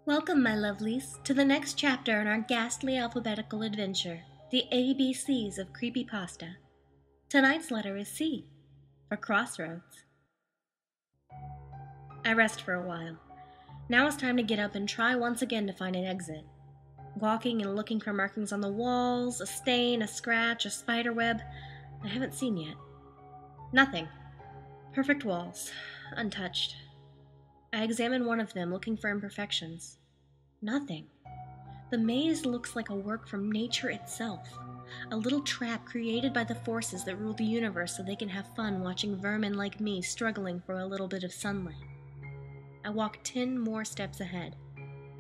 Welcome, my lovelies, to the next chapter in our ghastly alphabetical adventure, the ABCs of Creepypasta. Tonight's letter is C, for Crossroads. I rest for a while. Now it's time to get up and try once again to find an exit. Walking and looking for markings on the walls, a stain, a scratch, a spider web, I haven't seen yet. Nothing. Perfect walls, untouched. I examine one of them, looking for imperfections. Nothing. The maze looks like a work from nature itself, a little trap created by the forces that rule the universe so they can have fun watching vermin like me struggling for a little bit of sunlight. I walk 10 more steps ahead.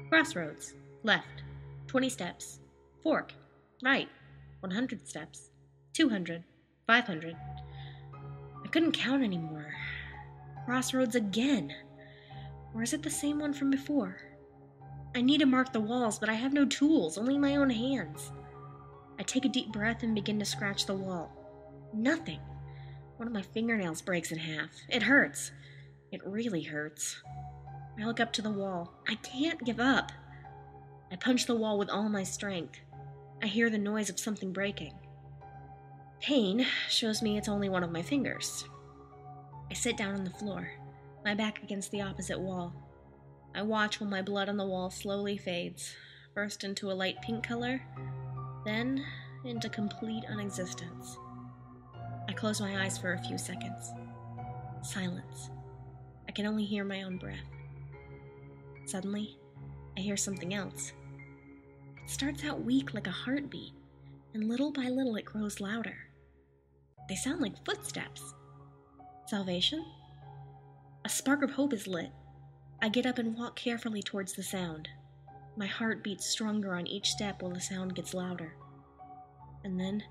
Crossroads, left, 20 steps. Fork, right, 100 steps, 200, 500. I couldn't count anymore. Crossroads again. Or is it the same one from before? I need to mark the walls, but I have no tools, only my own hands. I take a deep breath and begin to scratch the wall. Nothing. One of my fingernails breaks in half. It hurts. It really hurts. I look up to the wall. I can't give up. I punch the wall with all my strength. I hear the noise of something breaking. Pain shows me it's only one of my fingers. I sit down on the floor, my back against the opposite wall. I watch while my blood on the wall slowly fades, first into a light pink color, then into complete unexistence. I close my eyes for a few seconds. Silence. I can only hear my own breath. Suddenly, I hear something else. It starts out weak like a heartbeat, and little by little it grows louder. They sound like footsteps. Salvation? A spark of hope is lit. I get up and walk carefully towards the sound. My heart beats stronger on each step while the sound gets louder. And then,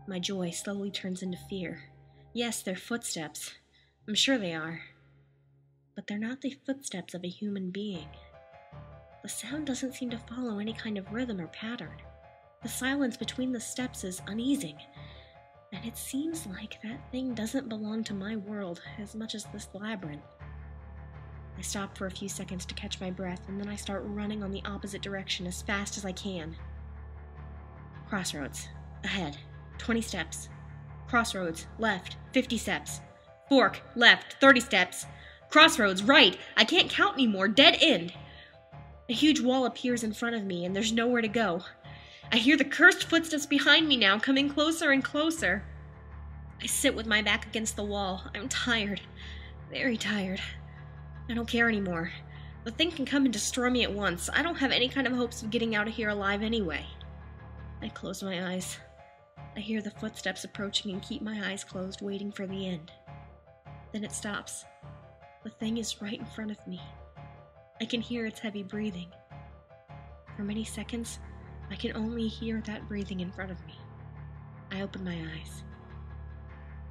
my joy slowly turns into fear. Yes, they're footsteps. I'm sure they are. But they're not the footsteps of a human being. The sound doesn't seem to follow any kind of rhythm or pattern. The silence between the steps is uneasing. And it seems like that thing doesn't belong to my world as much as this labyrinth. I stop for a few seconds to catch my breath, and then I start running on the opposite direction as fast as I can. Crossroads, ahead, 20 steps. Crossroads, left, 50 steps. Fork, left, 30 steps. Crossroads, right, I can't count anymore, dead end. A huge wall appears in front of me, and there's nowhere to go. I hear the cursed footsteps behind me now, coming closer and closer. I sit with my back against the wall. I'm tired. Very tired. I don't care anymore. The thing can come and destroy me at once. I don't have any kind of hopes of getting out of here alive anyway. I close my eyes. I hear the footsteps approaching and keep my eyes closed, waiting for the end. Then it stops. The thing is right in front of me. I can hear its heavy breathing. For many seconds, I can only hear that breathing in front of me. I open my eyes.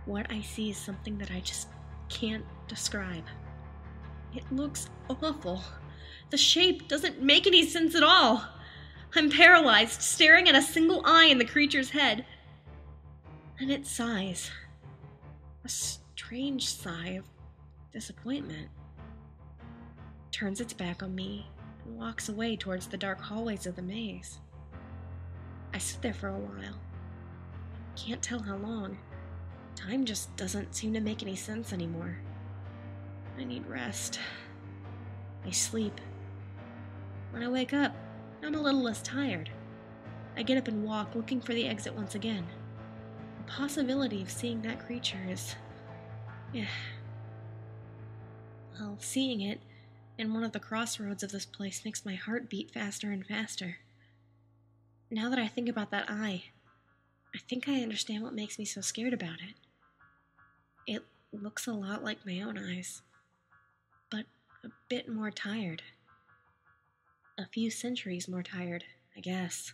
What I see is something that I just can't describe. It looks awful. The shape doesn't make any sense at all. I'm paralyzed, staring at a single eye in the creature's head. And it sighs. A strange sigh of disappointment. It turns its back on me and walks away towards the dark hallways of the maze. I sit there for a while. Can't tell how long. Time just doesn't seem to make any sense anymore. I need rest. I sleep. When I wake up, I'm a little less tired. I get up and walk, looking for the exit once again. The possibility of seeing that creature is... Well, seeing it in one of the crossroads of this place makes my heart beat faster and faster. Now that I think about that eye, I think I understand what makes me so scared about it. It looks a lot like my own eyes, but a bit more tired. A few centuries more tired, I guess.